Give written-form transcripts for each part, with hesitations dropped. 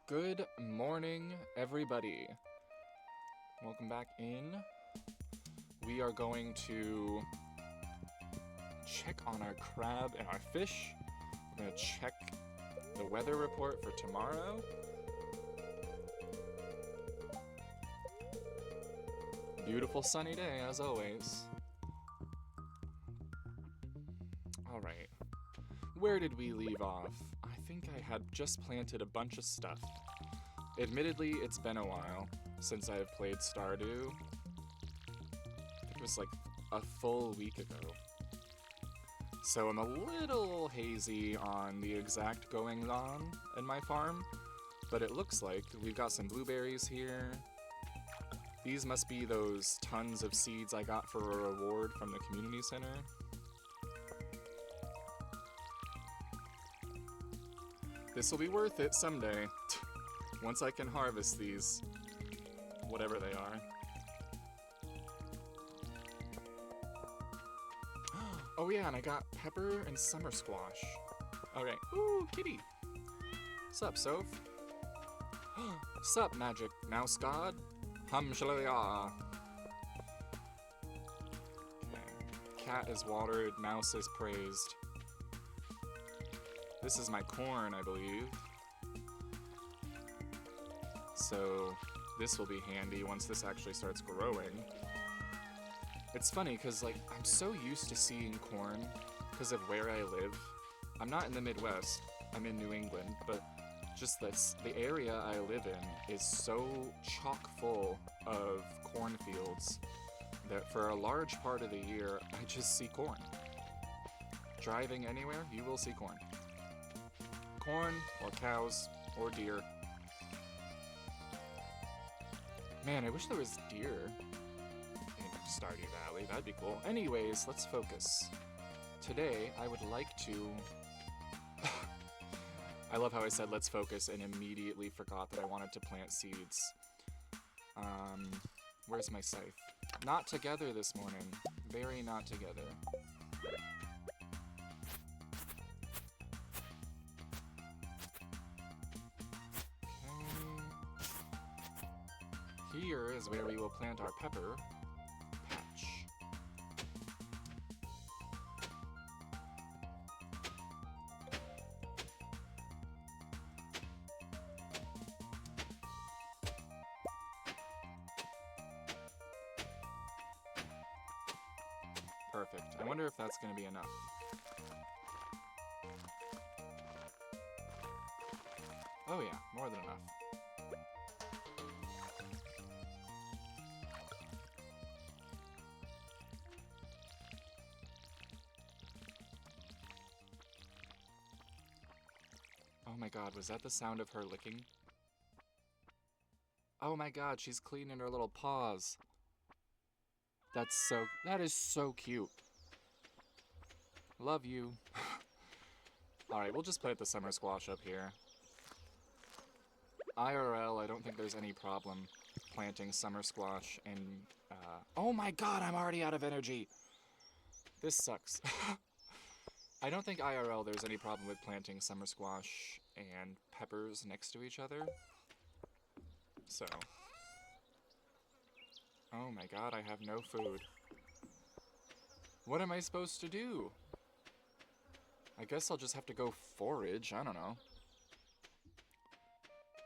Good morning, everybody. Welcome back in. We are going to check on our crab and our fish. We're going to check the weather report for tomorrow. Beautiful sunny day, as always. Alright. Where did we leave off? I think I had just planted a bunch of stuff. Admittedly, it's been a while since I've played Stardew. I think it was like a full week ago. So I'm a little hazy on the exact goings on in my farm, but it looks like we've got some blueberries here. These must be those tons of seeds I got for a reward from the community center. This will be worth it someday, once I can harvest these, whatever they are. Oh yeah, and I got pepper and summer squash. Okay, ooh, kitty. Sup, Soph? Sup, magic mouse god? Shalaya. Okay, cat is watered, mouse is praised. This is my corn, I believe. So this will be handy once this actually starts growing. It's funny because like I'm so used to seeing corn because of where I live. I'm not in the Midwest, I'm in New England, but just the area I live in is so chock full of cornfields that for a large part of the year I just see corn. Driving anywhere, you will see corn. Corn, or cows, or deer. Man, I wish there was deer in Stardew Valley. That'd be cool. Anyways, let's focus. Today, I would like to... I love how I said let's focus and immediately forgot that I wanted to plant seeds. Where's my scythe? Not together this morning. Very not together. Here is where we will plant our pepper patch. Perfect. I wonder if that's going to be enough. Oh yeah, more than enough. Oh my god, was that the sound of her licking? Oh my god, she's cleaning her little paws. That is so cute. Love you. Alright, we'll just plant the summer squash up here. IRL, I don't think there's any problem planting summer squash and, oh my god, I'm already out of energy! This sucks. I don't think IRL there's any problem with planting summer squash and peppers next to each other. So. Oh my god, I have no food. What am I supposed to do? I guess I'll just have to go forage, I don't know.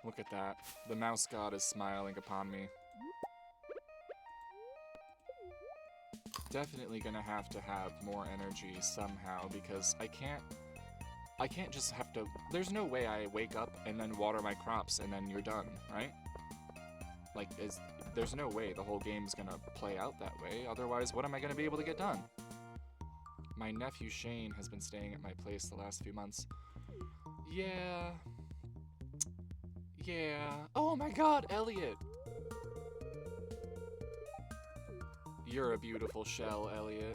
Look at that. The mouse god is smiling upon me. Definitely gonna have to have more energy somehow because I can't just have to... There's no way I wake up and then water my crops and then you're done, right? Like, there's no way the whole game's gonna play out that way, otherwise what am I gonna be able to get done? My nephew Shane has been staying at my place the last few months. Yeah... Oh my god, Elliot! You're a beautiful shell, Elliot.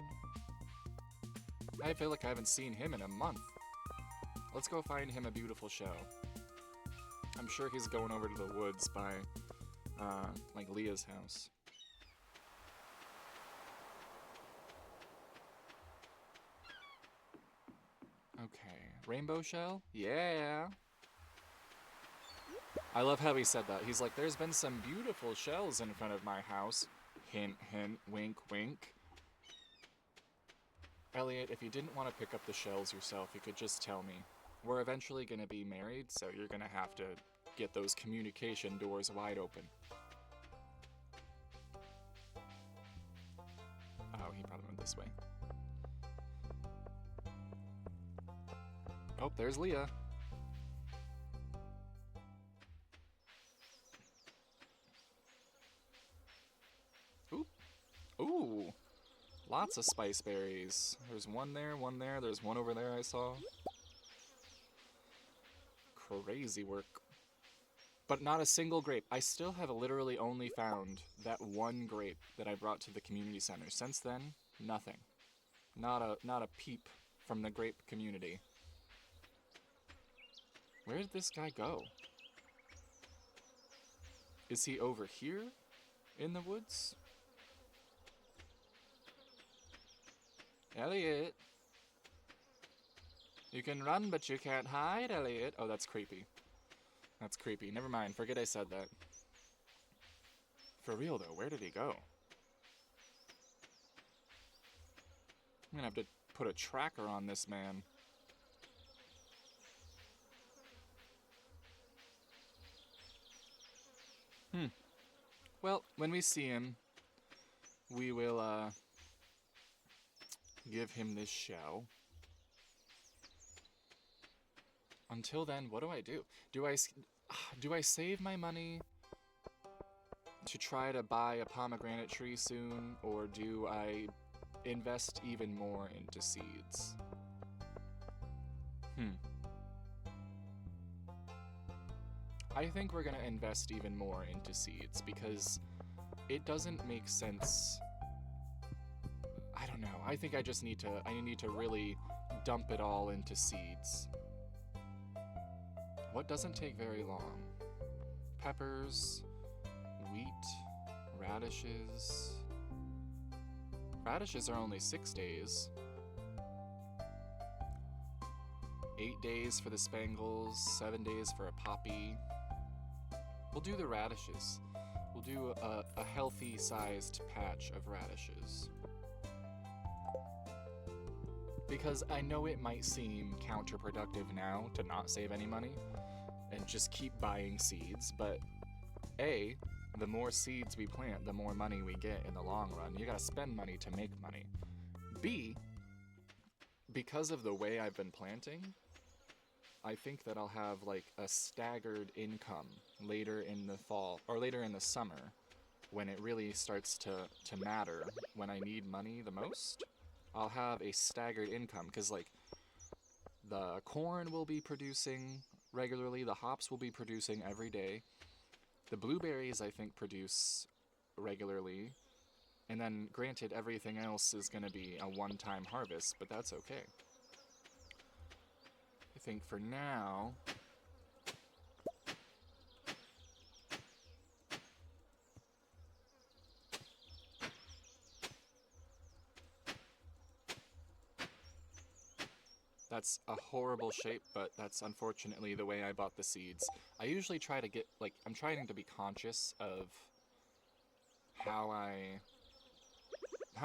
I feel like I haven't seen him in a month. Let's go find him a beautiful shell. I'm sure he's going over to the woods by, like Leah's house. Okay, rainbow shell? Yeah! I love how he said that. He's like, there's been some beautiful shells in front of my house. Hint, hint, wink, wink. Elliot, if you didn't want to pick up the shells yourself, you could just tell me. We're eventually going to be married, so you're going to have to get those communication doors wide open. Oh, he probably went this way. Oh, there's Leah. Ooh. Ooh. Lots of spice berries. There's one there, there's one over there I saw. Crazy work. But not a single grape. I still have literally only found that one grape that I brought to the community center. Since then, nothing. Not a peep from the grape community. Where did this guy go? Is he over here in the woods? Elliot. You can run, but you can't hide, Elliot. Oh, that's creepy. That's creepy. Never mind. Forget I said that. For real, though, where did he go? I'm gonna have to put a tracker on this man. Well, when we see him, we will, give him this shell. Until then, what do I do? Do I save my money to try to buy a pomegranate tree soon, or do I invest even more into seeds? I think we're gonna invest even more into seeds because it doesn't make sense. I don't know. I think I need to really dump it all into seeds. What doesn't take very long? Peppers, wheat, radishes. Radishes are only 6 days. 8 days for the spangles, 7 days for a poppy. We'll do the radishes. We'll do a healthy-sized patch of radishes. Because I know it might seem counterproductive now to not save any money and just keep buying seeds, but A, the more seeds we plant, the more money we get in the long run. You gotta spend money to make money. B, because of the way I've been planting, I think that I'll have like a staggered income later in the fall, or later in the summer, when it really starts to matter, when I need money the most. I'll have a staggered income, because like the corn will be producing regularly, the hops will be producing every day, the blueberries I think produce regularly, and then granted everything else is going to be a one-time harvest, but that's okay. I think for now, that's a horrible shape, but that's unfortunately the way I bought the seeds. I usually try to get, like, I'm trying to be conscious of how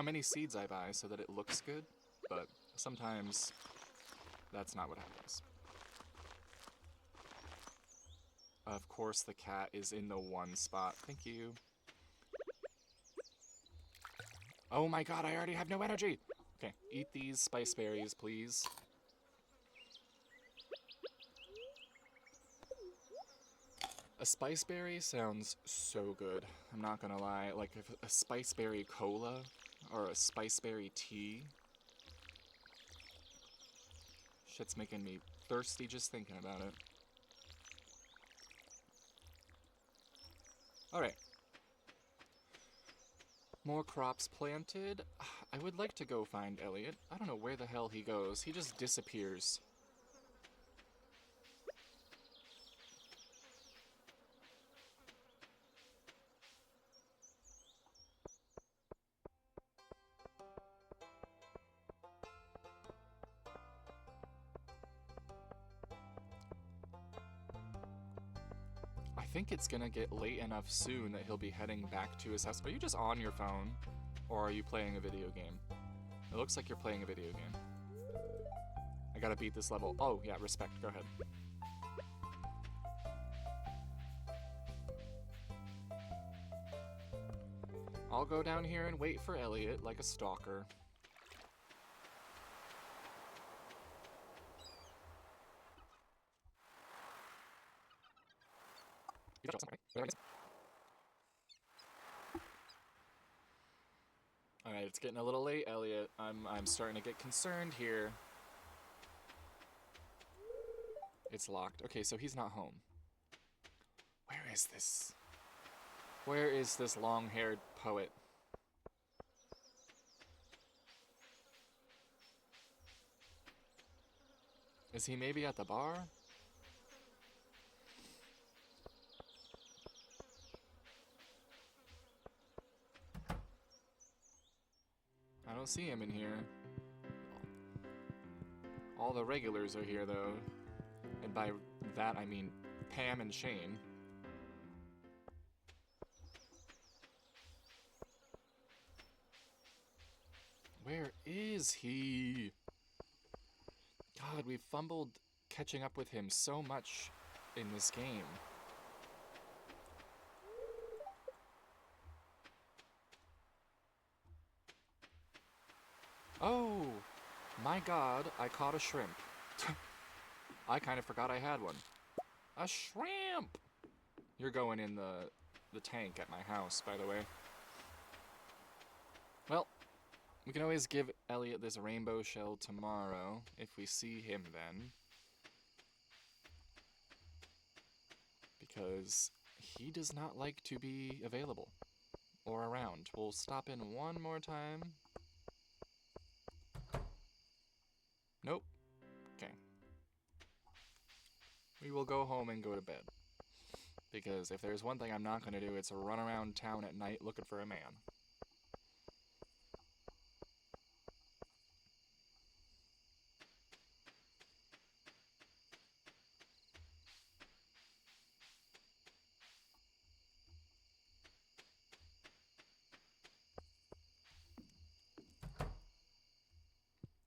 many seeds I buy so that it looks good, but sometimes that's not what happens. Of course the cat is in the one spot. Thank you. Oh my god, I already have no energy! Okay, eat these spice berries, please. A spice berry sounds so good. I'm not gonna lie. Like a spice berry cola or a spice berry tea. Shit's making me thirsty just thinking about it. Alright. More crops planted. I would like to go find Elliot. I don't know where the hell he goes. He just disappears. I think it's gonna get late enough soon that he'll be heading back to his house. Are you just on your phone? Or are you playing a video game? It looks like you're playing a video game. I gotta beat this level. Oh, yeah, respect. Go ahead. I'll go down here and wait for Elliot like a stalker. Alright, it's getting a little late, Elliot. I'm starting to get concerned here. It's locked. Okay, so he's not home. Where is this? Where is this long-haired poet? Is he maybe at the bar? I don't see him in here. All the regulars are here, though. And by that, I mean Pam and Shane. Where is he? God, we've fumbled catching up with him so much in this game. Oh, my God, I caught a shrimp. I kind of forgot I had one. A shrimp! You're going in the tank at my house, by the way. Well, we can always give Elliot this rainbow shell tomorrow, if we see him then. Because he does not like to be available or around. We'll stop in one more time. Nope. Okay. We will go home and go to bed. Because if there's one thing I'm not going to do, it's run around town at night looking for a man.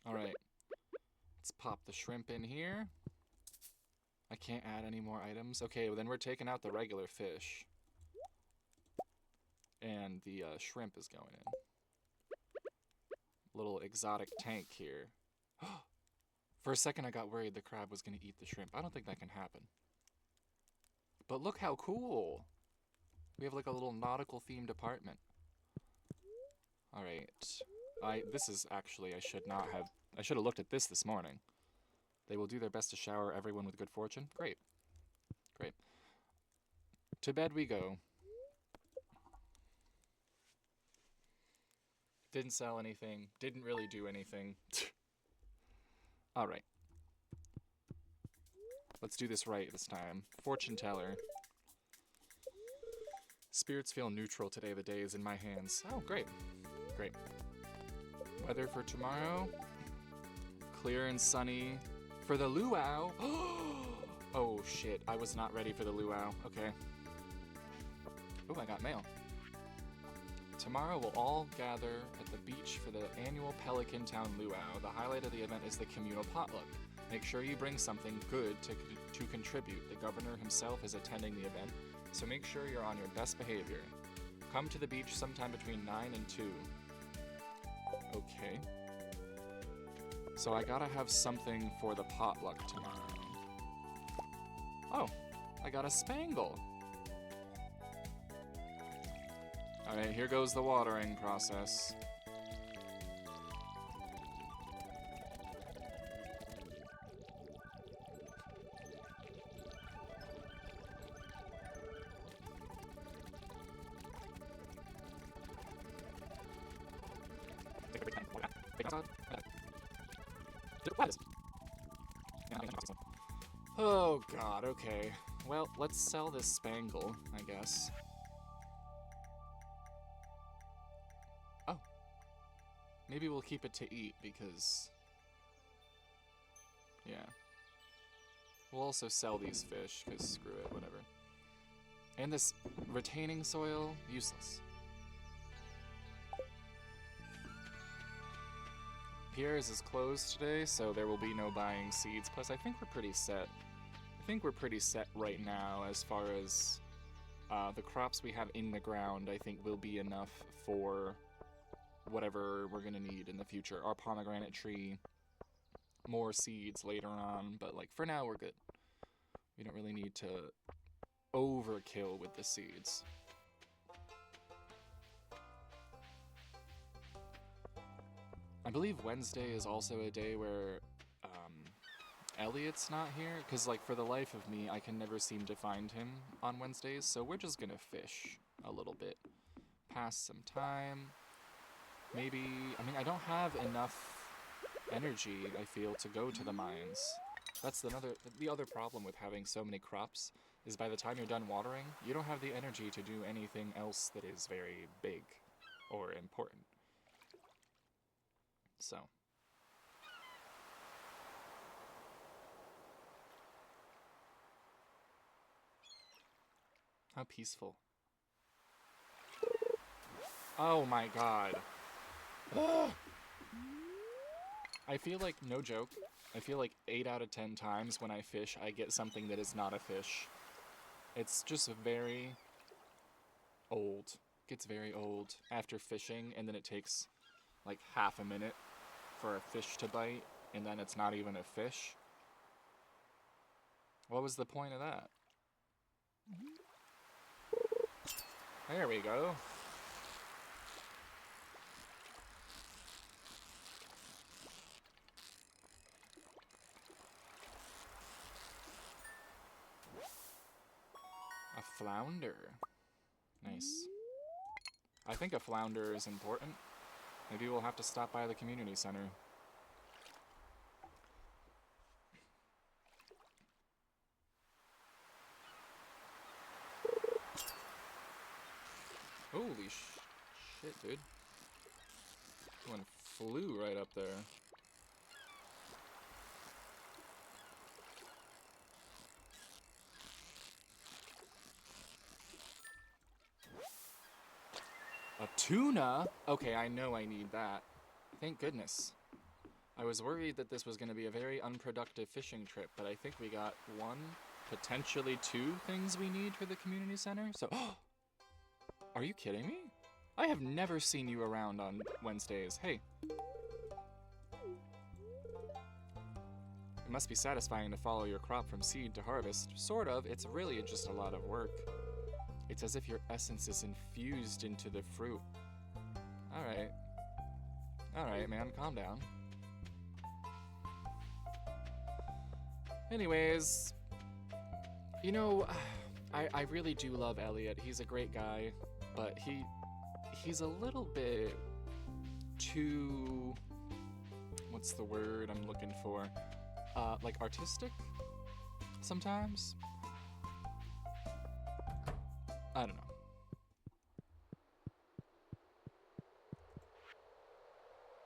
Alright. Let's pop the shrimp in here. I can't add any more items. Okay, well then we're taking out the regular fish. And the shrimp is going in. Little exotic tank here. For a second I got worried the crab was going to eat the shrimp. I don't think that can happen. But look how cool! We have like a little nautical themed apartment. Alright. This is actually, I should have looked at this morning. They will do their best to shower everyone with good fortune. Great. Great. To bed we go. Didn't sell anything. Didn't really do anything. Alright. Let's do this right this time. Fortune teller. Spirits feel neutral today. The day is in my hands. Oh, great. Great. Weather for tomorrow. Clear and sunny. For the luau. Oh, shit. I was not ready for the luau. Okay. Oh, I got mail. Tomorrow we'll all gather at the beach for the annual Pelican Town Luau. The highlight of the event is the communal potluck. Make sure you bring something good to contribute. The governor himself is attending the event, so make sure you're on your best behavior. Come to the beach sometime between 9 and 2. Okay. So I gotta have something for the potluck tomorrow. Oh, I got a spangle. Alright, here goes the watering process. Oh god, okay. Well, let's sell this spangle, I guess. Oh. Maybe we'll keep it to eat, because... yeah. We'll also sell these fish, because screw it, whatever. And this retaining soil, useless. Pierre's is closed today, so there will be no buying seeds. Plus, I think we're pretty set. I think we're pretty set right now as far as the crops we have in the ground, I think will be enough for whatever we're gonna need in the future. Our pomegranate tree, more seeds later on, but like for now we're good. We don't really need to overkill with the seeds. I believe Wednesday is also a day where Elliot's not here, because like for the life of me, I can never seem to find him on Wednesdays, so we're just gonna fish a little bit. Pass some time. Maybe, I mean, I don't have enough energy, I feel, to go to the mines. That's the other problem with having so many crops, is by the time you're done watering, you don't have the energy to do anything else that is very big or important. So. How peaceful. Oh my god. I feel like, no joke, I feel like 8 out of 10 times when I fish, I get something that is not a fish. It's just very old. It gets very old after fishing, and then it takes like half a minute for a fish to bite, and then it's not even a fish. What was the point of that? There we go. A flounder. Nice. I think a flounder is important. Maybe we'll have to stop by the community center. Holy shit, dude. One flew right up there. A tuna? Okay, I know I need that. Thank goodness. I was worried that this was going to be a very unproductive fishing trip, but I think we got 1, potentially 2 things we need for the community center. So, are you kidding me? I have never seen you around on Wednesdays. Hey. It must be satisfying to follow your crop from seed to harvest. Sort of. It's really just a lot of work. It's as if your essence is infused into the fruit. Alright. Alright, man. Calm down. Anyways. You know, I really do love Elliot. He's a great guy. But he's a little bit too, what's the word I'm looking for? Like artistic sometimes? I don't know.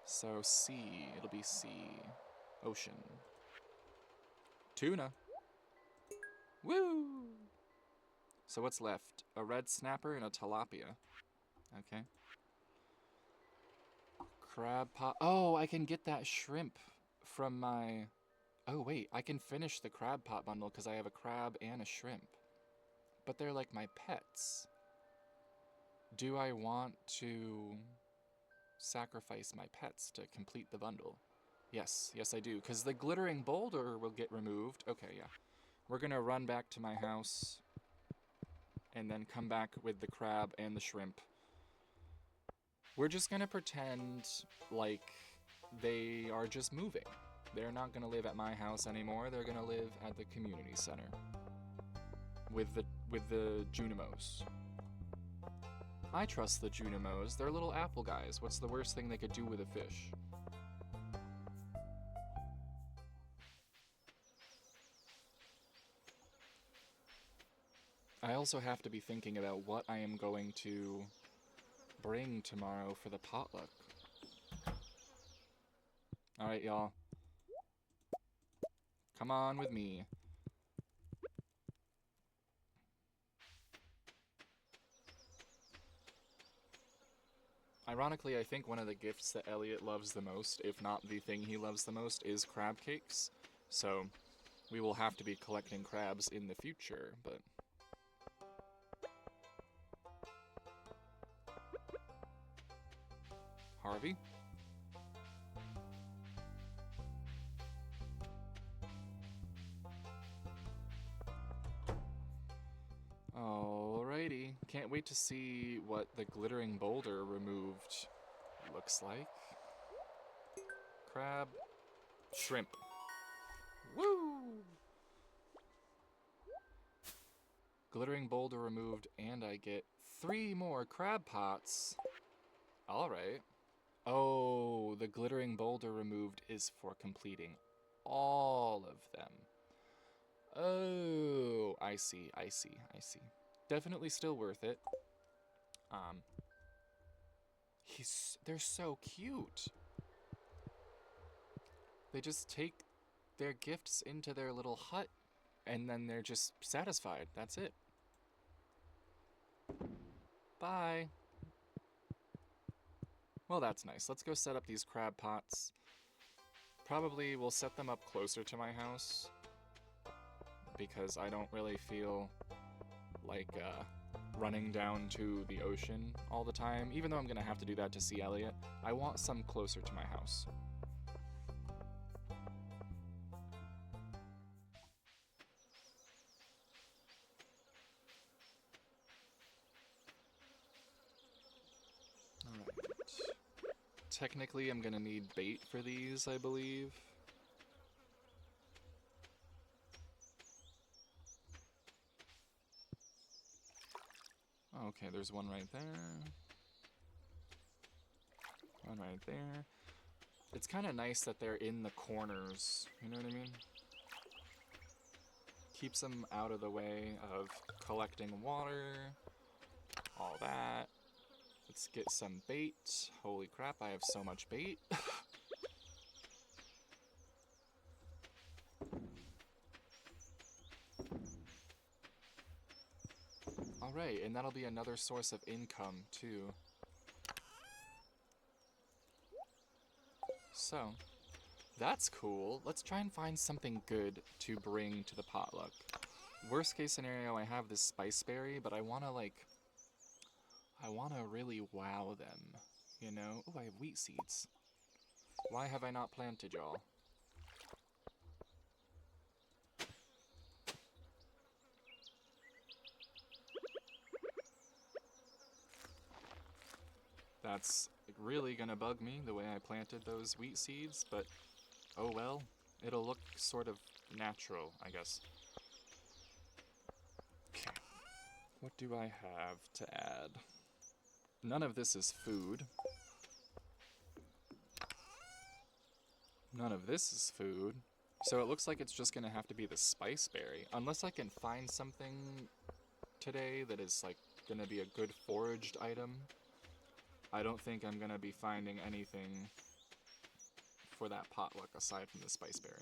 So sea, it'll be sea, ocean. Tuna. Woo! So what's left? A red snapper and a tilapia. Okay. Crab pot. Oh, I can get that shrimp from my... Oh, wait. I can finish the crab pot bundle because I have a crab and a shrimp. But they're like my pets. Do I want to sacrifice my pets to complete the bundle? Yes. Yes, I do. Because the glittering boulder will get removed. Okay, yeah. We're going to run back to my house and then come back with the crab and the shrimp. We're just gonna pretend like they are just moving. They're not gonna live at my house anymore. They're gonna live at the community center with the Junimos. I trust the Junimos. They're little apple guys. What's the worst thing they could do with a fish? I also have to be thinking about what I am going to bring tomorrow for the potluck. Alright, y'all. Come on with me. Ironically, I think one of the gifts that Elliot loves the most, if not the thing he loves the most, is crab cakes. So we will have to be collecting crabs in the future, but... Harvey? Alrighty. Can't wait to see what the glittering boulder removed looks like. Crab. Shrimp. Woo! Glittering boulder removed, and I get 3 more crab pots. Alright. Oh, the glittering boulder removed is for completing all of them. Oh, I see. Definitely still worth it. They're so cute. They just take their gifts into their little hut, and then they're just satisfied. That's it. Bye. Well, that's nice. Let's go set up these crab pots. Probably we'll set them up closer to my house, because I don't really feel like running down to the ocean all the time. Even though I'm going to have to do that to see Elliot, I want some closer to my house. Alright. Technically, I'm going to need bait for these, I believe. Okay, there's one right there. One right there. It's kind of nice that they're in the corners, you know what I mean? Keeps them out of the way of collecting water, all that. Let's get some bait. Holy crap, I have so much bait. Alright, and that'll be another source of income, too. So, that's cool. Let's try and find something good to bring to the potluck. Worst case scenario, I have this spice berry, but I want to, like... I want to really wow them, you know? Oh, I have wheat seeds. Why have I not planted y'all? That's really gonna bug me, the way I planted those wheat seeds, but oh well. It'll look sort of natural, I guess. Okay. What do I have to add? None of this is food. None of this is food. So it looks like it's just gonna have to be the spice berry. Unless I can find something today that is, like, gonna be a good foraged item. I don't think I'm gonna be finding anything for that potluck aside from the spice berry.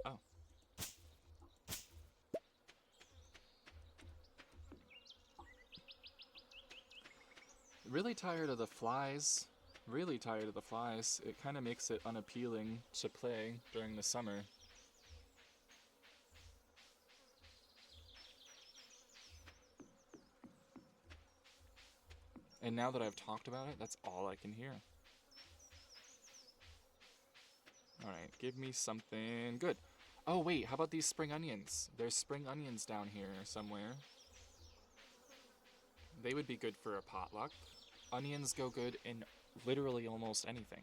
Oh. Really tired of the flies. Really tired of the flies. It kind of makes it unappealing to play during the summer. And now that I've talked about it, that's all I can hear. Alright, give me something good. Oh wait, how about these spring onions? There's spring onions down here somewhere. They would be good for a potluck. Onions go good in literally almost anything.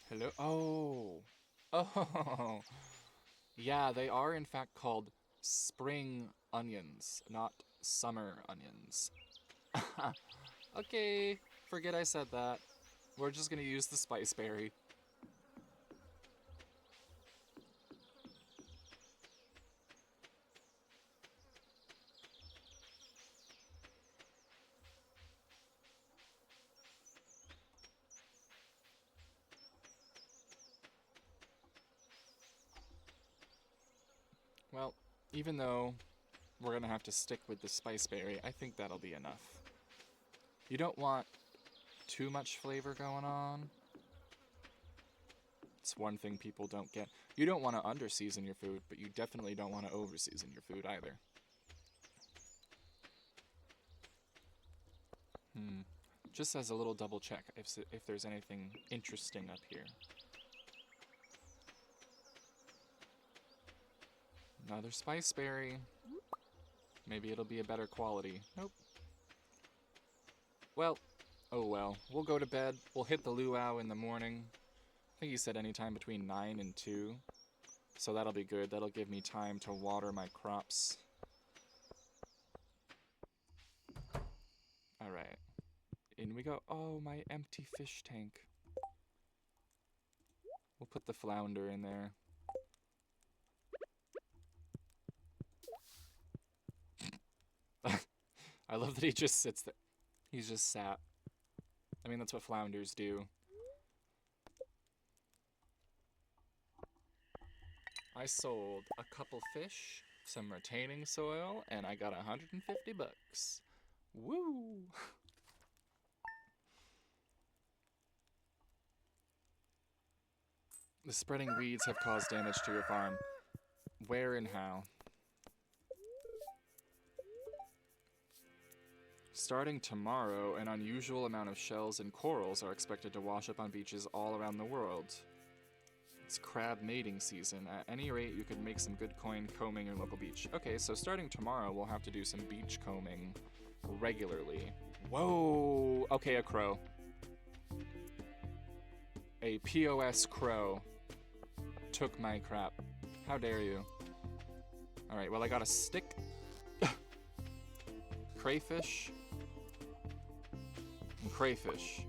Hello? Oh. Oh. Yeah, they are in fact called spring onions, not summer onions. Okay, forget I said that. We're just gonna use the spice berry. Well, even though we're gonna have to stick with the spiceberry, I think that'll be enough. You don't want too much flavor going on. It's one thing people don't get. You don't want to under-season your food, but you definitely don't want to over-season your food either. Just as a little double check if there's anything interesting up here. Another spiceberry. Maybe it'll be a better quality. Nope. Well, oh well. We'll go to bed. We'll hit the luau in the morning. I think he said anytime between 9 and 2. So that'll be good. That'll give me time to water my crops. Alright. In we go. Oh, my empty fish tank. We'll put the flounder in there. I love that he just sits there. He's just sat. I mean, that's what flounders do. I sold a couple fish, some retaining soil, and I got 150 bucks. Woo! The spreading weeds have caused damage to your farm. Where and how? Starting tomorrow, an unusual amount of shells and corals are expected to wash up on beaches all around the world. It's crab mating season. At any rate, you could make some good coin combing your local beach. Okay, so starting tomorrow, we'll have to do some beach combing regularly. Whoa! Okay, a crow. A POS crow took my crap. How dare you? Alright, well, I got a stick. Crayfish. And crayfish.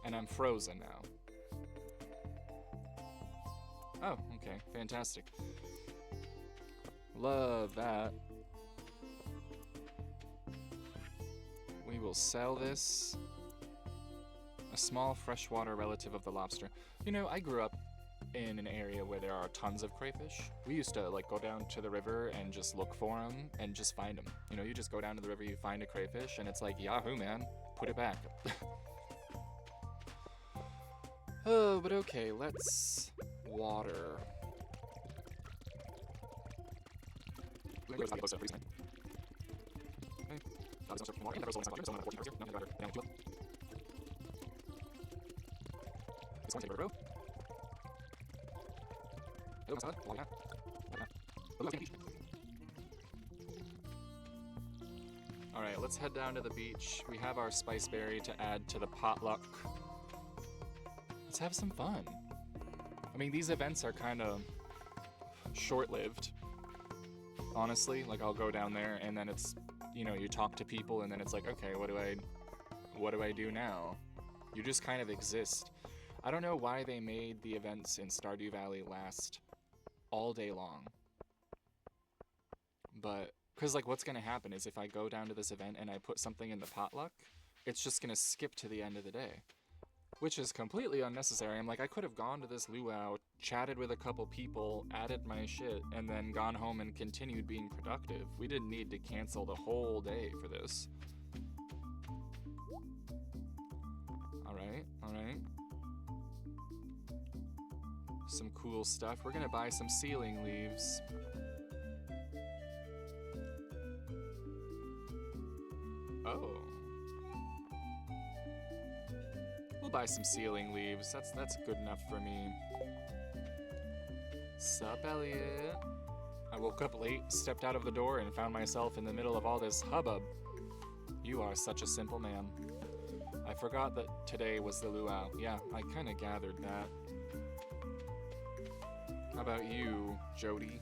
And I'm frozen now. Oh, okay. Fantastic. Love that. We will sell this. A small freshwater relative of the lobster. You know, I grew up in an area where there are tons of crayfish. We used to, like, go down to the river and just look for them and just find them. You know, you just go down to the river, you find a crayfish, and it's like, yahoo, man. Put it back. Oh, but okay, let's water. Alright, let's head down to the beach. We have our spiceberry to add to the potluck. Let's have some fun. I mean, these events are kind of short-lived. Honestly, like, I'll go down there and then it's, you know, you talk to people and then it's like, okay, what do I do now? You just kind of exist. I don't know why they made the events in Stardew Valley last all day long. But, because, like, what's going to happen is if I go down to this event and I put something in the potluck, it's just going to skip to the end of the day. Which is completely unnecessary. I'm like, I could have gone to this luau, chatted with a couple people, added my shit, and then gone home and continued being productive. We didn't need to cancel the whole day for this. Alright, alright. Some cool stuff. We're gonna buy some ceiling leaves. Oh. We'll buy some ceiling leaves. That's good enough for me. Sup, Elliot? I woke up late, stepped out of the door, and found myself in the middle of all this hubbub. You are such a simple man. I forgot that today was the luau. Yeah, I kinda gathered that. How about you, Jody?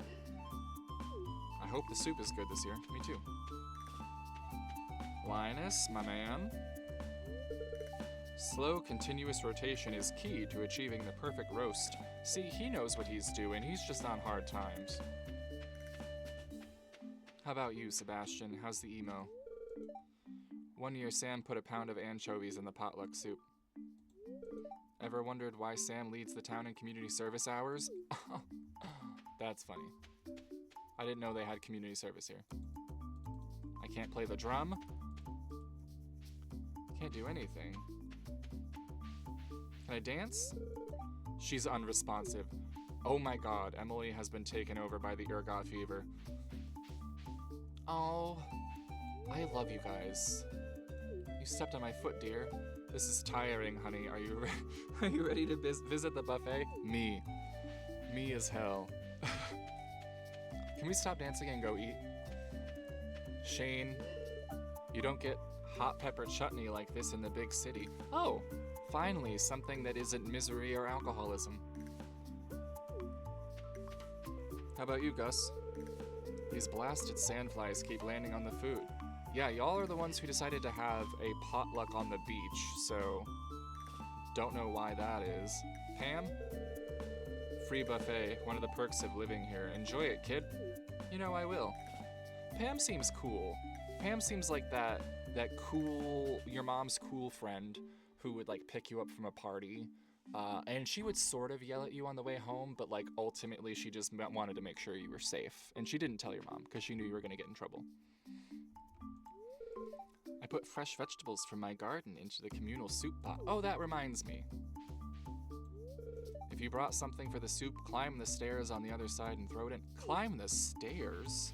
I hope the soup is good this year. Me too. Linus, my man. Slow, continuous rotation is key to achieving the perfect roast. See, he knows what he's doing, he's just on hard times. How about you, Sebastian? How's the emo? One year, Sam put a pound of anchovies in the potluck soup. Ever wondered why Sam leads the town in community service hours? That's funny. I didn't know they had community service here. I can't play the drum. Can't do anything. Can I dance? She's unresponsive. Oh my god, Emily has been taken over by the ergot fever. Oh, I love you guys. You stepped on my foot, dear. This is tiring, honey. Are you are you ready to visit the buffet? Me as hell. Can we stop dancing and go eat? Shane, you don't get hot pepper chutney like this in the big city. Oh, finally, something that isn't misery or alcoholism. How about you, Gus? These blasted sandflies keep landing on the food. Yeah, y'all are the ones who decided to have a potluck on the beach, so don't know why that is. Pam? Free buffet, one of the perks of living here. Enjoy it, kid. You know I will. Pam seems cool. Pam seems like that cool, your mom's cool friend who would like pick you up from a party. And she would sort of yell at you on the way home, but like ultimately she just wanted to make sure you were safe. And she didn't tell your mom because she knew you were gonna get in trouble. I put fresh vegetables from my garden into the communal soup pot. Oh, that reminds me. If you brought something for the soup, climb the stairs on the other side and throw it in. Climb the stairs?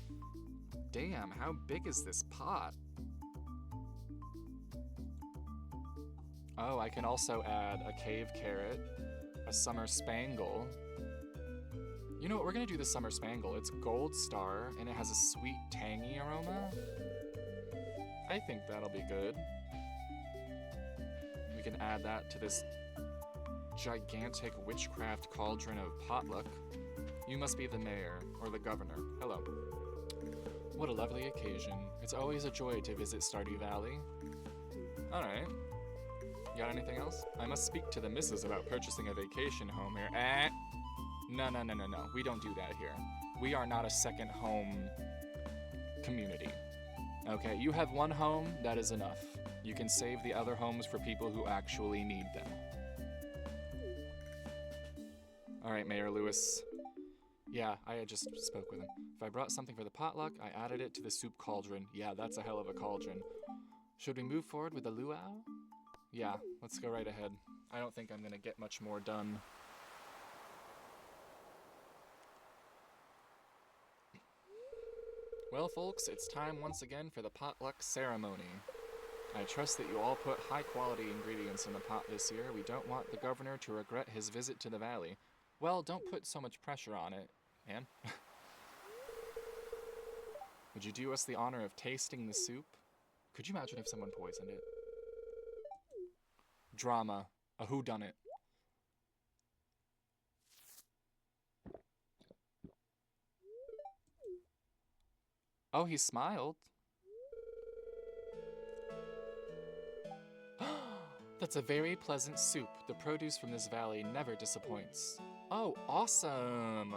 Damn, how big is this pot? Oh, I can also add a cave carrot, a summer spangle. You know what, we're gonna do the summer spangle. It's gold star, and it has a sweet, tangy aroma. I think that'll be good. We can add that to this gigantic witchcraft cauldron of potluck. You must be the mayor, or the governor. Hello. What a lovely occasion. It's always a joy to visit Stardew Valley. Alright. You got anything else? I must speak to the missus about purchasing a vacation home here. No. We don't do that here. We are not a second home community. Okay, you have one home, that is enough. You can save the other homes for people who actually need them. Alright, Mayor Lewis. Yeah, I just spoke with him. If I brought something for the potluck, I added it to the soup cauldron. Yeah, that's a hell of a cauldron. Should we move forward with the luau? Yeah, let's go right ahead. I don't think I'm gonna get much more done. Well, folks, it's time once again for the potluck ceremony. I trust that you all put high-quality ingredients in the pot this year. We don't want the governor to regret his visit to the valley. Well, don't put so much pressure on it, man. Would you do us the honor of tasting the soup? Could you imagine if someone poisoned it? Drama. A whodunit. Oh, he smiled. That's a very pleasant soup. The produce from this valley never disappoints. Oh, awesome!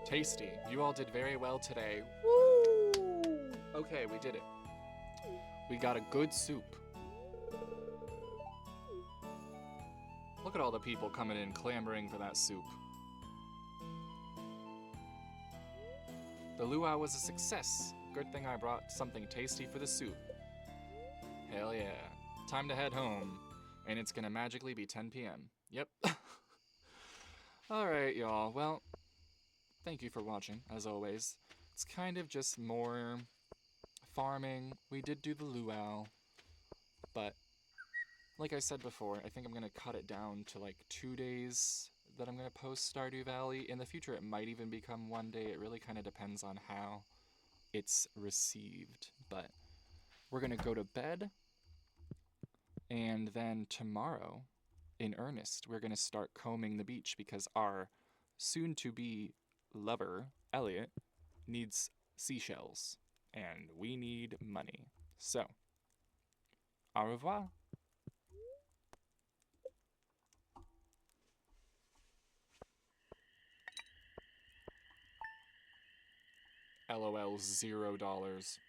Tasty. You all did very well today. Woo! Okay, we did it. We got a good soup. Look at all the people coming in clamoring for that soup. The luau was a success. Good thing I brought something tasty for the soup. Hell yeah. Time to head home. And it's gonna magically be 10 p.m. Yep. Alright, y'all. Well, thank you for watching, as always. It's kind of just more farming. We did do the luau. But, like I said before, I think I'm gonna cut it down to like 2 days that I'm gonna post Stardew Valley. In the future, it might even become 1 day. It really kind of depends on how it's received. But we're gonna go to bed, and then tomorrow, in earnest, we're gonna start combing the beach because our soon-to-be lover, Elliot, needs seashells, and we need money. So, au revoir. LOL, $0.